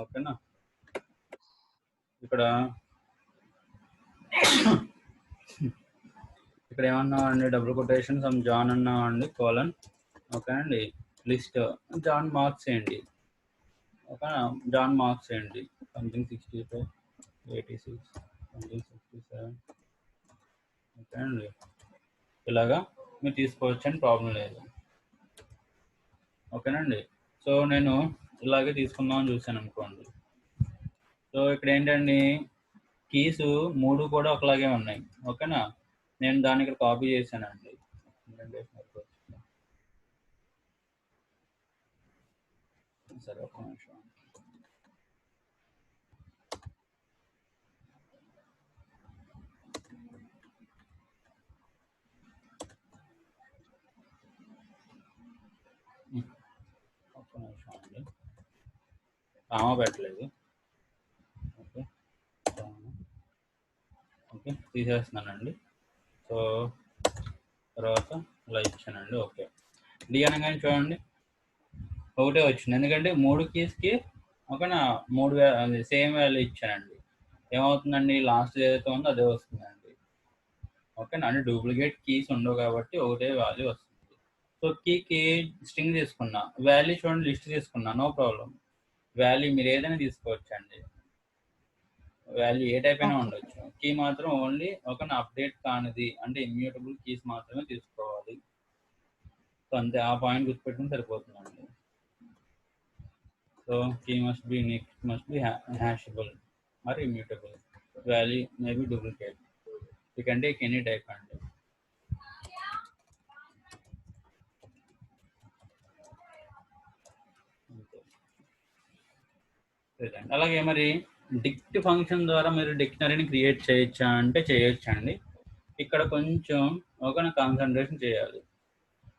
ఓకేనా. ఇక్కడ ఏమన్నాం అండి, డబుల్ కొటేషన్ సమ్ జాన్ అన్నాం అండి, కోలన్, ఓకే అండి. లిస్ట్ జాన్ మార్క్స్ వేయండి, ఓకేనా, జాన్ మార్క్స్ వేయండి, సంథింగ్ 65 86 సంథింగ్ 67, ఓకే అండి. ఇలాగా మీరు తీసుకోవచ్చు అని ప్రాబ్లం లేదు, ఓకేనండి. సో నేను ఇలాగే తీసుకుందామని చూశాను అనుకోండి. సో ఇక్కడ ఏంటండి, కీస్ 3 కూడా ఒకలాగే ఉన్నాయి, ఓకేనా. నేను దాన్ని ఇక్కడ కాపీ చేశానండి, సరే ఒక నిమిషం. ఒక్క నిమిషం అండి, కామా పెట్టలేదు, ఓకే ఓకే తీసేస్తున్నానండి. సో తర్వాత ఇలా ఇచ్చానండి, ఓకే. డి అనగానే చూడండి ఒకటే వచ్చింది, ఎందుకంటే 3 కీస్కి ఓకేనా 3 సేమ్ వాల్యూ ఇచ్చానండి. ఏమవుతుందండి, లాస్ట్ ఏదైతే ఉందో అదే వస్తుందండి, ఓకేనా. అంటే డూప్లికేట్ కీస్ ఉండవు కాబట్టి ఒకటే వాల్యూ వస్తుంది. సో కీకి స్ట్రింగ్ తీసుకున్నా, వాల్యూ చూడండి లిస్ట్ తీసుకున్నా, నో ప్రాబ్లం. వాల్యూ మీరు ఏదైనా తీసుకోవచ్చు అండి, వాల్యూ ఏ టైప్ అయినా ఉండొచ్చు. కీ మాత్రం ఓన్లీ ఒక అప్డేట్ కానిది, అంటే ఇమ్యూటబుల్ కీస్ మాత్రమే తీసుకోవాలి. సో అంతే, ఆ పాయింట్ గుర్తుపెట్టుకుని సరిపోతుందండి. So key must be hashable or immutable, value may be duplicate, you can take any type అండి. అలాగే మరి డిక్ట్ ఫంక్షన్ ద్వారా మీరు డిక్షనరీని క్రియేట్ చేయొచ్చా అంటే చేయొచ్చండి. ఇక్కడ కొంచెం ఒక కాన్సన్ట్రేషన్ చేయాలి,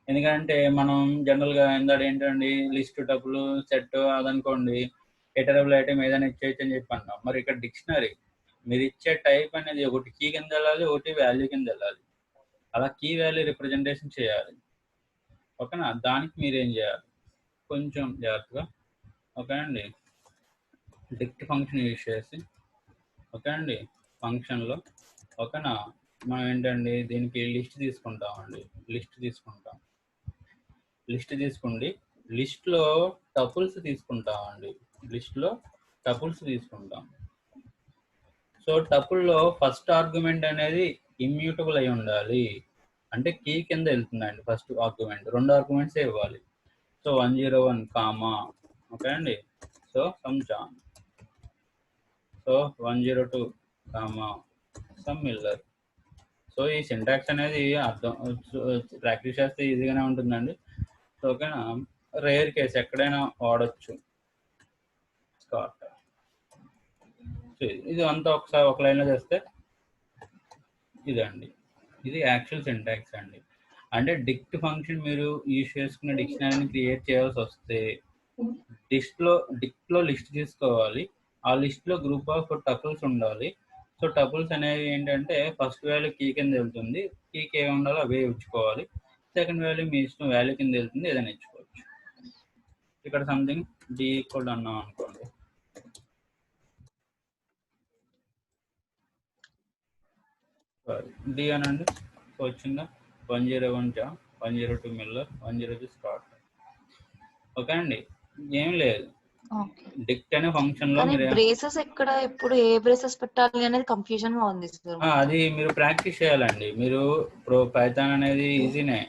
ఎందుకంటే మనం జనరల్గా ఇందాక ఏంటండి, లిస్ట్ టపులు సెట్ అదనుకోండి, ఇటరబుల్ ఐటమ్ ఏదైనా ఇచ్చేయచ్చు అని చెప్పి అన్నాం. మరి ఇక్కడ డిక్షనరీ మీరు ఇచ్చే టైప్ అనేది ఒకటి కీ కింద వెళ్ళాలి, ఒకటి వాల్యూ కింద వెళ్ళాలి, అలా కీ వాల్యూ రిప్రజెంటేషన్ చేయాలి, ఓకేనా. దానికి మీరు ఏం చేయాలి, కొంచెం జాగ్రత్తగా, ఓకే అండి, డిక్ట్ ఫంక్షన్ యూజ్ చేసి, ఓకే అండి, ఫంక్షన్లో ఓకేనా మనం ఏంటండి దీనికి లిస్ట్ తీసుకుంటామండి, లిస్ట్ తీసుకోండి, లిస్ట్లో టపుల్స్ తీసుకుంటాం. సో టపుల్లో ఫస్ట్ ఆర్గ్యుమెంట్ అనేది ఇమ్యూటబుల్ అయి ఉండాలి, అంటే కీ కింద వెళ్తుందండి ఫస్ట్ ఆర్గ్యుమెంట్, 2 ఆర్గ్యుమెంట్స్ ఇవ్వాలి. సో 101 కామా, ఓకే అండి, so some John, so 102 comma some Miller. So ఈ సింటాక్స్ అనేది అర్థం ప్రాక్టీస్ చేస్తే ఈజీగానే ఉంటుందండి. సో ఓకేనా, రేర్ కేసు ఎక్కడైనా వాడచ్చు స్కాట్. ఇది అంతా ఒకసారి ఒక లైన్లో చేస్తే ఇదండి, ఇది యాక్చువల్ సింటాక్స్ అండి. అంటే డిక్ట్ ఫంక్షన్ మీరు యూజ్ చేసుకున్న డిక్షనరీని క్రియేట్ చేయాల్సి వస్తే డిక్ట్లో లిస్ట్ తీసుకోవాలి, ఆ లిస్ట్లో గ్రూప్ ఆఫ్ టపుల్స్ ఉండాలి. సో టపుల్స్ అనేవి ఏంటంటే ఫస్ట్ వాల్యూ కీ కింద వెళ్తుంది, కీకి ఏమి ఉండాలో అవే ఇచ్చుకోవాలి. సెకండ్ వాల్యూ మీ ఇష్టం వాల్యూ కింద వెళ్తుంది, ఏదైనా ఇచ్చుకోవచ్చు. ఇక్కడ సంథింగ్ డి ఈక్వల్ అన్నాం అనుకోండి, డి అనండి, సో వచ్చిందా 101 జాన్, 102 మిల్లర్, 102 స్కాట్, ఓకే అండి. ఏం లేదు,
ఓకే.
డిక్ట్ అనే ఫంక్షన్ లో
కానీ
మీరు
బ్రేసెస్ ఎక్కడ ఎప్పుడు ఏ బ్రేసెస్ పెట్టాలి అనేది కన్‌ఫ్యూజన్ గా ఉంది సార్ మొత్తం.
అది మీరు ప్రాక్టీస్ చేయాలండి. మీరు పైథాన్ అనేది ఈజీనే.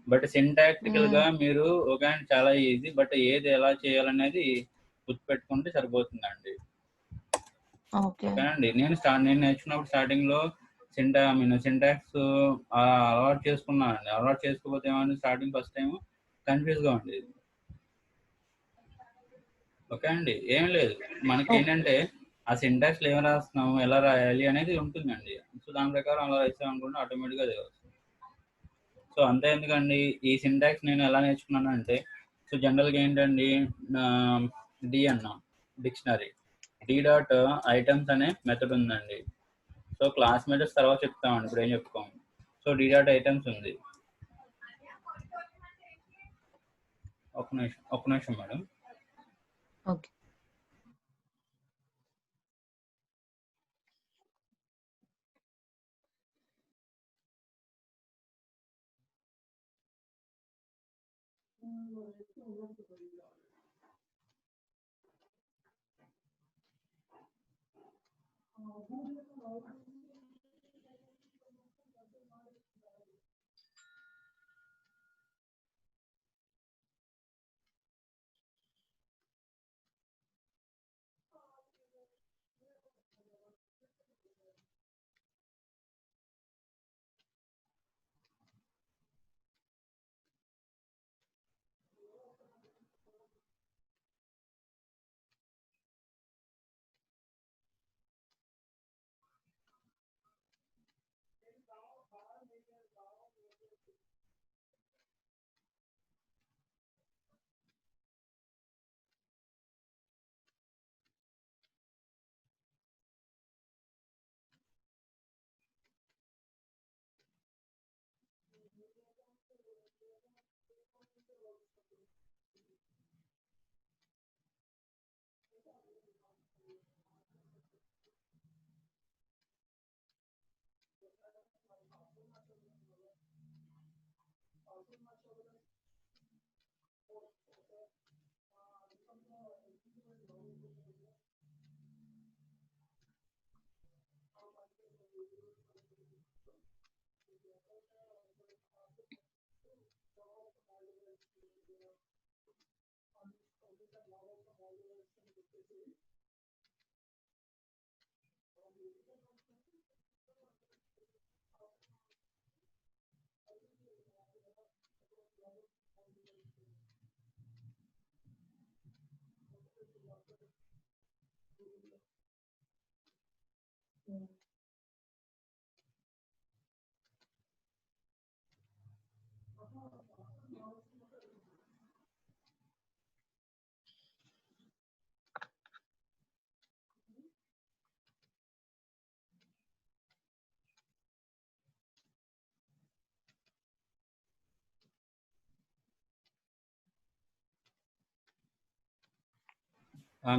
బట్ సింటాక్టికల్ గా మీరు చాలా ఈజీ. బట్ ఏది ఎలా చేయాలనేది గుర్తుపెట్టుకుంటే సరిపోతుందండి.
ఓకే.
ఓకేనండి. నేను నేర్చుకున్నప్పుడు స్టార్టింగ్ లో సింటాక్స్ అలవాటు చేసుకున్నానండి. అలవాటు చేసుకోకపోతే ఏమైంది, స్టార్టింగ్ ఫస్ట్ టైం కన్ఫ్యూజ్ గా ఉండేది. ఓకే అండి. ఏం లేదు, మనకి
ఓకే.
ఏంటంటే ఆ సింటాక్స్ ఏం రాస్తున్నాము, ఎలా రాయాలి అనేది ఉంటుందండి. సో దాని ప్రకారం అలా రాసాం అనుకుంటే ఆటోమేటిక్గా అదే వస్తుంది. సో అంతే ఎందుకండి, ఈ సింటాక్స్ నేను ఎలా నేర్చుకున్నాను అంటే, సో జనరల్గా ఏంటండి, డి అన్నాం డిక్షనరీ, డి డాట్ ఐటమ్స్ అనే మెథడ్ ఉందండి. సో క్లాస్ మెథడ్స్ తర్వాత చెప్తామండి, ఇప్పుడు ఏం చెప్పుకోము. సో డి డాట్ ఐటమ్స్ ఉంది. ఒక నిమిషం madam.
Okay.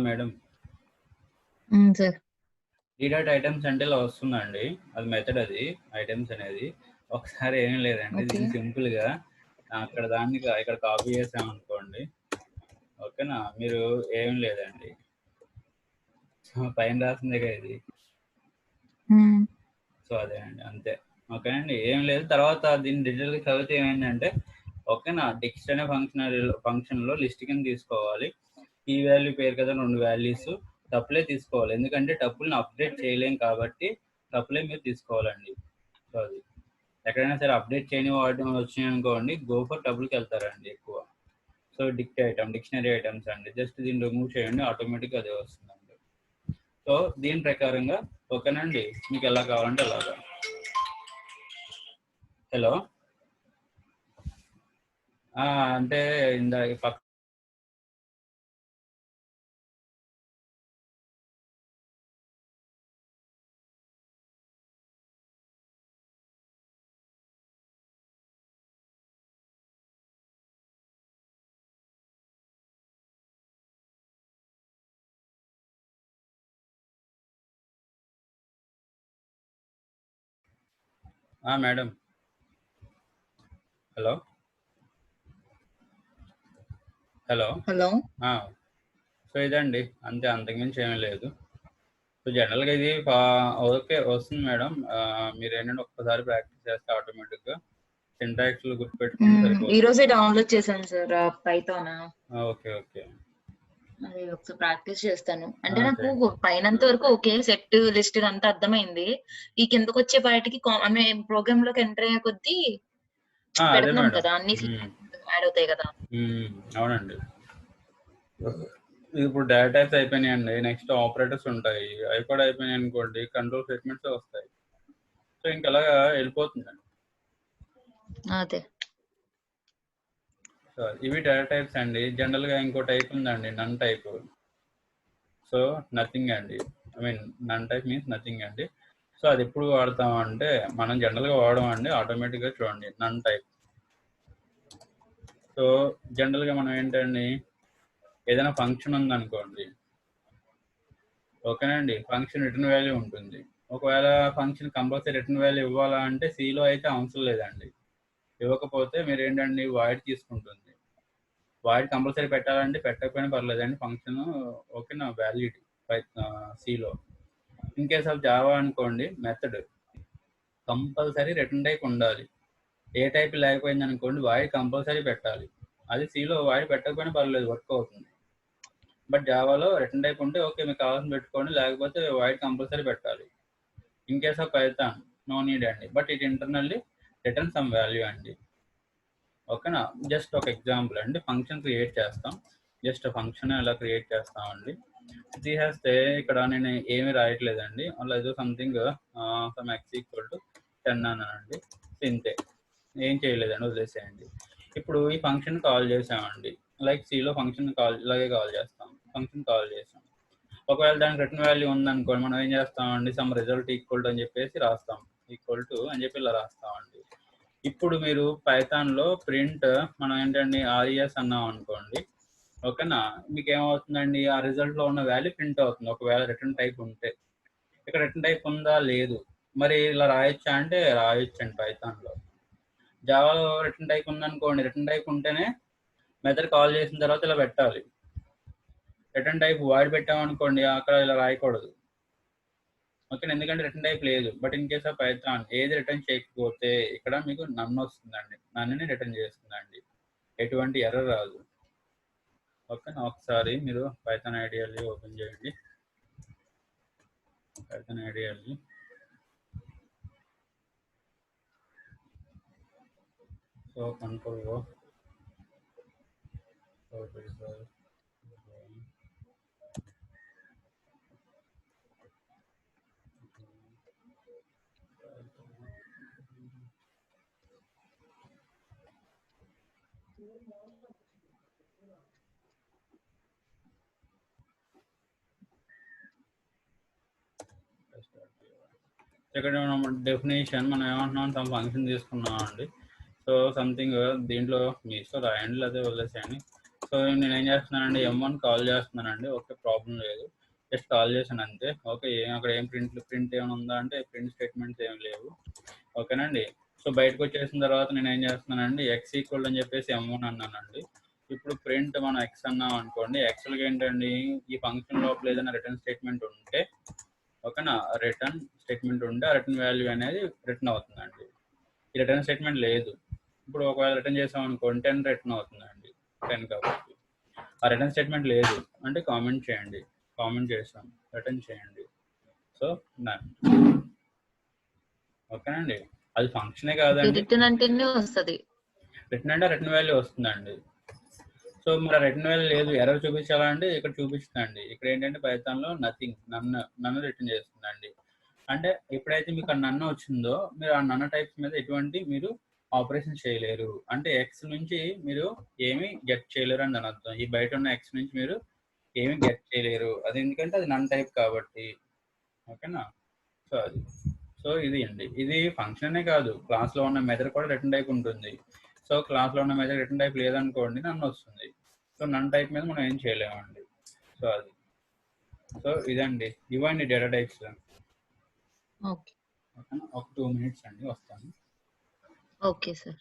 Madam,
sir.
D dot items అంటే ఇలా వస్తుందండి. అది మెథడ్, అది ఐటమ్స్ అనేది. ఒకసారి ఏం లేదండి,
ఓకే.
దీన్ని సింపుల్ గా అక్కడ దాన్ని ఇక్కడ కాపీ చేసామనుకోండి. ఓకేనా, మీరు ఏం లేదండి, పైన రాసిందే ఇది. సో అదేనండి, అంతే. ఓకేనండి, ఏం లేదు. తర్వాత దీన్ని డిజిటల్గా చదివితే ఏమైందంటే, ఓకేనా, డిక్స్ట్ అనే ఫంక్షన్లో లిస్ట్ కింద తీసుకోవాలి. ఈ వాల్యూ పేరు కదా 2 వాల్యూస్ టప్పులే తీసుకోవాలి. ఎందుకంటే టప్పుల్ని అప్డేట్ చేయలేం కాబట్టి టప్పులే మీరు తీసుకోవాలండి. సో అది ఎక్కడైనా సరే అప్డేట్ చేయని వాటి వచ్చినాయి అనుకోండి, గో ఫర్ టప్పుల్కి వెళ్తారండి ఎక్కువ. సో డిక్షనరీ ఐటమ్స్ అండి, జస్ట్ దీన్ని రిమూవ్ చేయండి, ఆటోమేటిక్గా అదే వస్తుందండి. సో దీని ప్రకారంగా ఓకేనండి, మీకు ఎలా కావాలంటే అలాగా. హలో, అంటే ఇందాక మేడం. హలో.
హలో.
సో ఇదండి అంతే, అంతకుమించి ఏమీ లేదు. సో జనరల్గా ఇది ఓకే వస్తుంది మేడం. మీరు ఏంటంటే ఒక్కసారి ప్రాక్టీస్ చేస్తే ఆటోమేటిక్గా సింటాక్స్లు గుర్తుపెట్టుకుంటే
ఈ
సరిపోతుంది.
రోజే డౌన్లోడ్ చేశాను సార్ పైథాన్.
ఓకే ఓకే
అది ఒకసారి ప్రాక్టీస్ చేస్తాను. అంటే నాకు
చేయండి.
పైనంత వరకు ఓకే. సెట్, లిస్ట్ ఇదంతా అర్థమైంది. ఈ కిందకొచ్చే పాటికి ఆమె ప్రోగ్రామ్ లోకి ఎంటర్ అయ్యే కొద్దీ
అదే
పెడుతున్నాం
మేడం.
కదా, అన్ని యాడ్ అవుతాయి కదా.
అవునండి. ఇప్పుడు డేటా టైప్స్ అయిపోయినాయండి. నెక్స్ట్ ఆపరేటర్స్ ఉంటాయి. అవి కూడా అయిపోయినాయి అనుకోండి, కంట్రోల్ స్టేట్మెంట్స్ వస్తాయి. సో ఇంక అలాగా వెళ్ళిపోతుందండి.
అదే
సో ఇవి డేటా టైప్స్ అండి. జనరల్గా ఇంకో టైప్ ఉందండి, నన్ టైప్. సో నథింగ్ అండి. I mean none type means nothing అండి. సో అది ఎప్పుడు వాడతాం అంటే మనం జనరల్గా వాడమండి, ఆటోమేటిక్గా చూడండి నన్ టైప్. సో జనరల్గా మనం ఏంటండి, ఏదైనా ఫంక్షన్ ఉందనుకోండి, ఓకేనండి, ఫంక్షన్ రిటర్న్ వాల్యూ ఉంటుంది. ఒకవేళ ఫంక్షన్ కంపల్సరీ రిటర్న్ వాల్యూ ఇవ్వాలా అంటే సిలో అయితే అవసరం లేదండి. ఇవ్వకపోతే మీరు ఏంటండి వాయిడ్ తీసుకుంటుంది. వాయిడ్ కంపల్సరీ పెట్టాలంటే పెట్టకపోయినా పర్లేదండి, ఫంక్షన్ ఓకేనా వ్యాలిడ్ సిలో. ఇన్ కేస్ ఆఫ్ జావా అనుకోండి, మెథడ్ కంపల్సరీ రిటర్న్ టైప్ ఉండాలి. ఏ టైప్ లేకపోయింది అనుకోండి వాయిడ్ కంపల్సరీ పెట్టాలి. అది సిలో వాయిడ్ పెట్టకపోయినా పర్లేదు, వర్క్ అవుతుంది. బట్ జావాలో రిటర్న్ టైప్ ఉంటే ఓకే, మీకు కావాల్సిన పెట్టుకోండి, లేకపోతే వాయిడ్ కంపల్సరీ పెట్టాలి. In case of Python no need అండి, but it internally return some value అండి. ఓకేనా. జస్ట్ ఒక ఎగ్జాంపుల్ అండి, ఫంక్షన్ క్రియేట్ చేస్తాం. జస్ట్ ఫంక్షన్ ఎలా క్రియేట్ చేస్తామండి, తీసేస్తే ఇక్కడ నేను ఏమీ రాయట్లేదండి, అలా ఏదో something some x equal to 10 అన్నానండి. ఇంతే, ఏం చేయలేదండి, వదిలేసేయండి. ఇప్పుడు ఈ ఫంక్షన్ కాల్ చేసామండి, లైక్ సిలో ఫంక్షన్ ఇలాగే కాల్ చేస్తాం. ఫంక్షన్ కాల్ చేసాం, ఒకవేళ దానికి రిటర్న్ వాల్యూ ఉందనుకోండి, మనం ఏం చేస్తామండి, సమ్ రిజల్ట్ ఈక్వల్ టు అని చెప్పేసి రాస్తాం. ఈక్వల్ టు అని చెప్పి ఇలా రాస్తామండి. ఇప్పుడు మీరు పైథాన్లో ప్రింట్ మనం ఏంటండి ఆర్ఈఎస్ అన్నాం అనుకోండి, ఓకేనా, మీకు ఏమవుతుందండి, ఆ రిజల్ట్లో ఉన్న వాల్యూ ప్రింట్ అవుతుంది ఒకవేళ రిటర్న్ టైప్ ఉంటే. ఇక్కడ రిటర్న్ టైప్ ఉందా, లేదు. మరి ఇలా రాయొచ్చా అంటే రాయొచ్చండి పైథాన్లో. జావాలో రిటర్న్ టైప్ ఉందనుకోండి, రిటర్న్ టైప్ ఉంటేనే మెథడ్ కాల్ చేసిన తర్వాత ఇలా పెట్టాలి. రిటర్న్ టైప్ వాయిడ్ పెట్టామనుకోండి, అక్కడ ఇలా రాయకూడదు. ఓకే, ఎందుకంటే రిటర్న్ టైప్ లేదు. But in case of Python ఏది రిటర్న్ చేయకపోతే ఇక్కడ మీకు నన్ వస్తుందండి, నన్నుని రిటర్న్ చేస్తుందండి, ఎటువంటి ఎర్రర్ రాదు. ఓకేనా. ఒకసారి మీరు పైథాన్ ఐడియల్లీ ఓపెన్ చేయండి. పైథాన్ ఐడియల్లీ సో కంట్రోల్ ఇక్కడ మనం డెఫినేషన్ మనం ఏమంటున్నాం, సమ్ ఫంక్షన్ తీసుకున్నాం అండి. సో సంథింగ్ దీంట్లో మీ ఇష్టం రాయండి, లేదా వదిలేసేయండి. సో నేను ఏం చేస్తున్నానండి, M1 కాల్ చేస్తున్నానండి. ఓకే, ప్రాబ్లం లేదు, జస్ట్ కాల్ చేశాను అంతే. ఓకే, అక్కడ ఏం ప్రింట్ ఏమైనా ఉందా అంటే ప్రింట్ స్టేట్మెంట్స్ ఏమి లేవు. ఓకేనండి. సో బయటకు వచ్చేసిన తర్వాత నేను ఏం చేస్తున్నానండి, ఎక్స్ ఈక్వల్ అని చెప్పేసి M1 అన్నానండి. ఇప్పుడు ప్రింట్ మనం ఎక్స్ అన్నాం అనుకోండి, యాక్చువల్గా ఏంటండి, ఈ ఫంక్షన్ లోపల ఏదైనా రిటర్న్ స్టేట్మెంట్ ఉంటే, ఓకేనా, రిటర్న్ స్టేట్మెంట్ ఉంటే ఆ రిటర్న్ వాల్యూ అనేది రిటర్న్ అవుతుందండి. ఈ రిటర్న్ స్టేట్మెంట్ లేదు. ఇప్పుడు ఒకవేళ రిటర్న్ చేసాం అనుకోండి 10 రిటర్న్ అవుతుందండి, 10 కాబట్టి. ఆ రిటర్న్ స్టేట్మెంట్ లేదు అంటే కామెంట్ చేయండి, కామెంట్ చేసాం, రిటర్న్ చేయండి. So none. ఓకేనండి, అది ఫంక్షనే కాదండి,
రిటర్న్ అంటేనే వస్తుంది.
రిటర్న్ అంటే రిటర్న్ వాల్యూ వస్తుందండి. సో మరి రిటర్న్ వాల్యూ లేదు, ఎర్రర్ చూపించాలంటే ఇక్కడ చూపిస్తుందండి. ఇక్కడ ఏంటంటే పైథాన్లో నథింగ్, నన్ను రిటర్న్ చేస్తుందండి. అంటే ఎప్పుడైతే మీకు ఆ నన్ను వచ్చిందో మీరు ఆ నన్న టైప్స్ మీద ఎటువంటి మీరు ఆపరేషన్ చేయలేరు. అంటే ఎక్స్ నుంచి మీరు ఏమి గెట్ చేయలేరు అని దాని అర్థం. ఈ బయట ఉన్న ఎక్స్ నుంచి మీరు ఏమి గెట్ చేయలేరు, అది ఎందుకంటే అది నన్ టైప్ కాబట్టి. ఓకేనా. సో అది, సో ఇది అండి, ఇది ఫంక్షనే కాదు, క్లాస్లో ఉన్న మెథడ్ కూడా రిటర్న్ టైప్ ఉంటుంది. సో క్లాస్లో ఉన్న మెథడ్ రిటర్న్ టైప్ లేదనుకోండి, నన్ను వస్తుంది. సో నన్ టైప్ మీద మనం ఏం చేయలేమండి. సో అది, సో ఇదండి, ఇవ్వండి డేటా టైప్స్.
ఓకే
ఒక 2 minutes అండి, వస్తాను.
Okay sir.